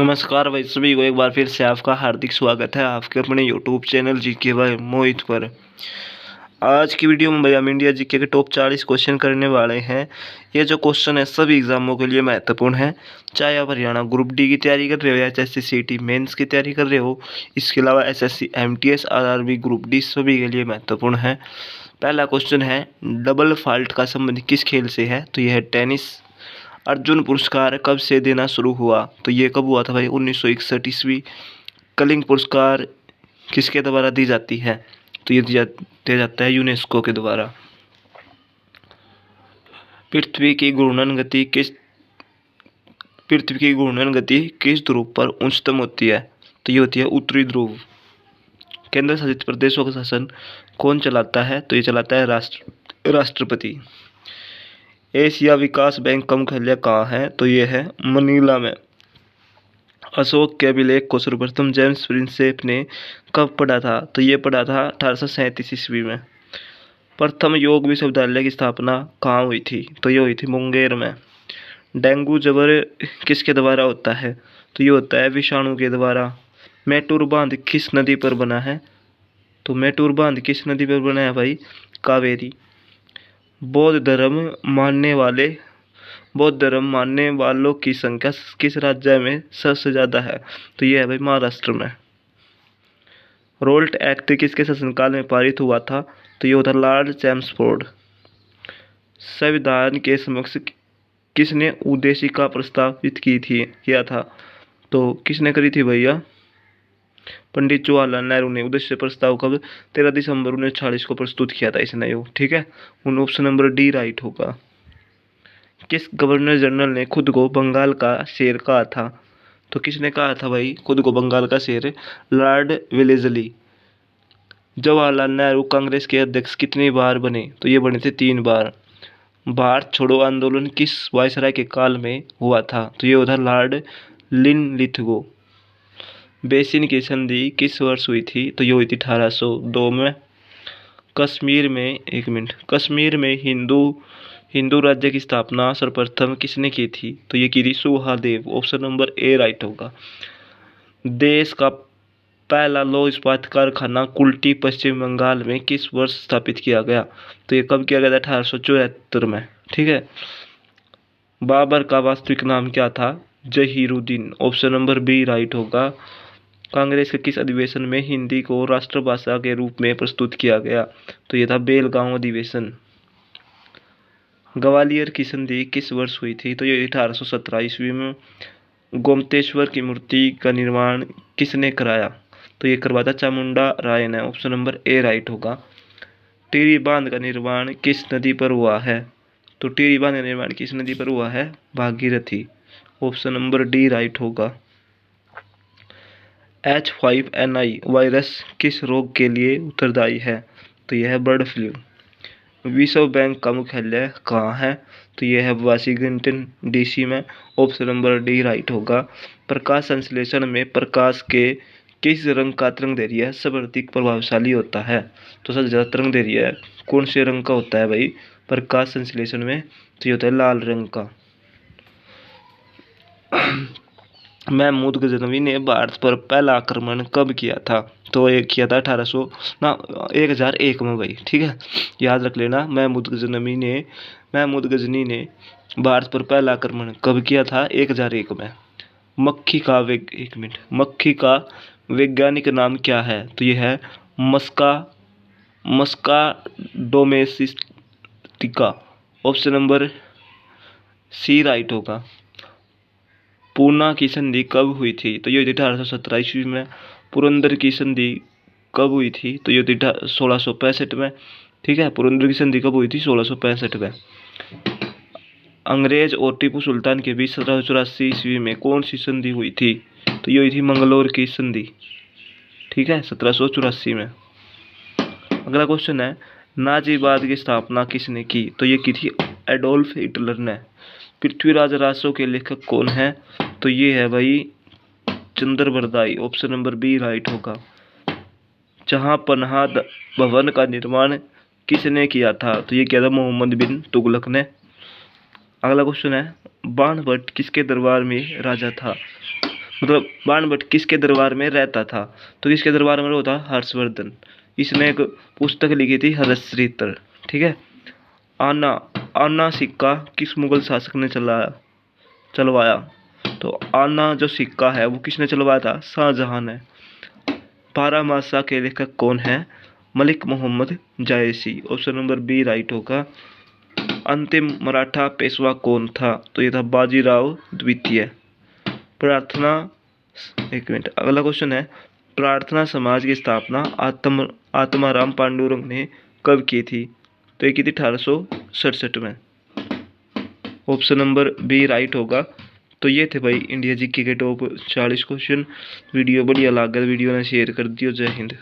नमस्कार भाई सभी को एक बार फिर से आपका हार्दिक स्वागत है आपके अपने यूट्यूब चैनल जीके बाय मोहित पर। आज की वीडियो में भाई हम इंडिया जीके के टॉप 40 क्वेश्चन करने वाले हैं। ये जो क्वेश्चन है सभी एग्जामों के लिए महत्वपूर्ण है, चाहे आप हरियाणा ग्रुप डी की तैयारी कर रहे हो या एचएससी सीटी मेंस की तैयारी कर रहे हो, इसके अलावा SSC MTS RRB group D सभी के लिए महत्वपूर्ण है। पहला क्वेश्चन है, डबल फॉल्ट का संबंध किस खेल से है? तो यह है टेनिस। अर्जुन पुरस्कार कब से देना शुरू हुआ? तो ये कब हुआ था भाई? 1961 ईस्वी। कलिंग पुरस्कार किसके द्वारा दी जाती है? तो ये दिया जाता है यूनेस्को के द्वारा। पृथ्वी की घूर्णन गति किस ध्रुव पर उच्चतम होती है? तो ये होती है उत्तरी ध्रुव। केंद्र शासित प्रदेशों का शासन कौन चलाता है? तो ये चलाता है राष्ट्रपति। एशिया विकास बैंक का मुख्यालय कहाँ है? तो ये है मनीला में। अशोक के अभिलेख को सर्वप्रथम जेम्स प्रिंसेप ने कब पढ़ा था? तो ये पढ़ा था 1837 ईस्वी में। प्रथम योग विश्वविद्यालय की स्थापना कहाँ हुई थी? तो ये हुई थी मुंगेर में। डेंगू ज्वर किसके द्वारा होता है? तो ये होता है विषाणु के द्वारा। मैटूर बांध किस नदी पर बना है? तो मैटूर बांध किस नदी पर बना है भाई? कावेरी। बौद्ध धर्म मानने वालों की संख्या किस राज्य में सबसे ज़्यादा है? तो ये है भाई महाराष्ट्र में। रोल्ट एक्ट किसके शासनकाल में पारित हुआ था? तो ये होता लॉर्ड चैम्सफोर्ड। संविधान के समक्ष किसने उद्देशिका प्रस्तावित किया था? तो किसने करी थी भैया? पंडित जवाहरलाल नेहरू ने उद्देश्य प्रस्ताव कब? 13 दिसंबर 1946 को प्रस्तुत किया था इसने यो, ठीक है। ऑप्शन नंबर डी राइट होगा। किस गवर्नर जनरल ने खुद को बंगाल का शेर कहा था? तो किसने कहा था भाई खुद को बंगाल का शेर? Lord Wellesley. जवाहरलाल नेहरू कांग्रेस के अध्यक्ष कितनी बार बने? तो ये बने थे 3 बार। भारत छोड़ो आंदोलन किस वायसराय के काल में हुआ था? तो ये होता लॉर्ड लिनलिथगो। बेसिन की संधि किस वर्ष हुई थी? तो ये हुई थी 1802 में। कश्मीर में हिंदू राज्य की स्थापना सर्वप्रथम किसने की थी? तो ये की थी सुहादेव। ऑप्शन नंबर ए राइट होगा। देश का पहला लौह इस्पात कारखाना कुल्टी पश्चिम बंगाल में किस वर्ष स्थापित किया गया? तो ये कब किया गया था? 1874 में, ठीक है। बाबर का वास्तविक नाम क्या था? Zahiruddin. Option number B right होगा। कांग्रेस के किस अधिवेशन में हिंदी को राष्ट्रभाषा के रूप में प्रस्तुत किया गया? तो ये था बेलगांव अधिवेशन। ग्वालियर की संधि किस वर्ष हुई थी? तो ये 1817 ईस्वी में। गोमतेश्वर की मूर्ति का निर्माण किसने कराया? तो ये करवाया था चामुंडा राय ने। ऑप्शन नंबर ए राइट होगा। टिहरी बांध का निर्माण किस नदी पर हुआ है? तो टिहरी बांध का निर्माण किस नदी पर हुआ है? Bhagirathi. Option number D right होगा। H5N1 वायरस किस रोग के लिए उत्तरदायी है? तो यह है बर्ड फ्लू। विश्व बैंक का मुख्यालय कहाँ है? तो यह है वाशिंगटन डीसी में। ऑप्शन नंबर डी राइट होगा। प्रकाश संश्लेषण में प्रकाश के किस रंग का तरंगदैर्घ्य सबसे अधिक प्रभावशाली होता है? तो सबसे ज़्यादा तरंगदैर्घ्य कौन से रंग का होता है भाई प्रकाश संश्लेषण में? तो ये होता है लाल रंग का। महमूद गजनवी ने भारत पर पहला आक्रमण कब किया था? तो ये किया था 1001 में भाई, ठीक है, याद रख लेना। महमूद गजनी ने भारत पर पहला आक्रमण कब किया था? 1001 में। मक्खी का वैज्ञानिक नाम क्या है? तो ये है musca domestica. Option number C right होगा। पूना की संधि कब हुई थी? तो ये 1817 ईस्वी में। पुरंदर की संधि कब हुई थी? तो ये 1665 में, ठीक है। पुरंदर की संधि कब हुई थी? 1665 में। अंग्रेज और टीपू सुल्तान के बीच 1784 ईस्वी में कौन सी संधि हुई थी? तो ये हुई थी मंगलोर की संधि, ठीक है, 1784 में। अगला क्वेश्चन है, नाजीवाद की स्थापना किसने की? तो ये की थी एडोल्फ हिटलर ने। पृथ्वीराज रासो के लेखक कौन है? तो ये है भाई Chandbardai. Option number B right होगा। जहां पनाह भवन का निर्माण किसने किया था? तो ये किया था मोहम्मद बिन तुगलक ने। अगला क्वेश्चन है, बाणभट्ट किसके दरबार में राजा था? मतलब बाणभट्ट किसके दरबार में रहता था? तो किसके दरबार में रहता? हर्षवर्धन। इसने एक पुस्तक लिखी थी हर्षचरित्र। ठीक है। आना आना सिक्का किस मुगल शासक ने चलवाया? तो आना जो सिक्का है वो किसने चलवाया था? शाहजहां ने। बारहमासा के लेखक कौन है? मलिक मोहम्मद जायसी। ऑप्शन नंबर बी राइट होगा। अंतिम मराठा पेशवा कौन था? तो ये था बाजीराव द्वितीय। प्रार्थना, एक मिनट, अगला क्वेश्चन है, प्रार्थना समाज की स्थापना आत्माराम पांडुरंग ने कब की थी? तो ये की थी 1867 में। ऑप्शन नंबर बी राइट होगा। तो ये थे भाई इंडिया जीके के टॉप 40 क्वेश्चन। वीडियो बढ़िया लगा, वीडियो ने शेयर कर दियो। जय हिंद।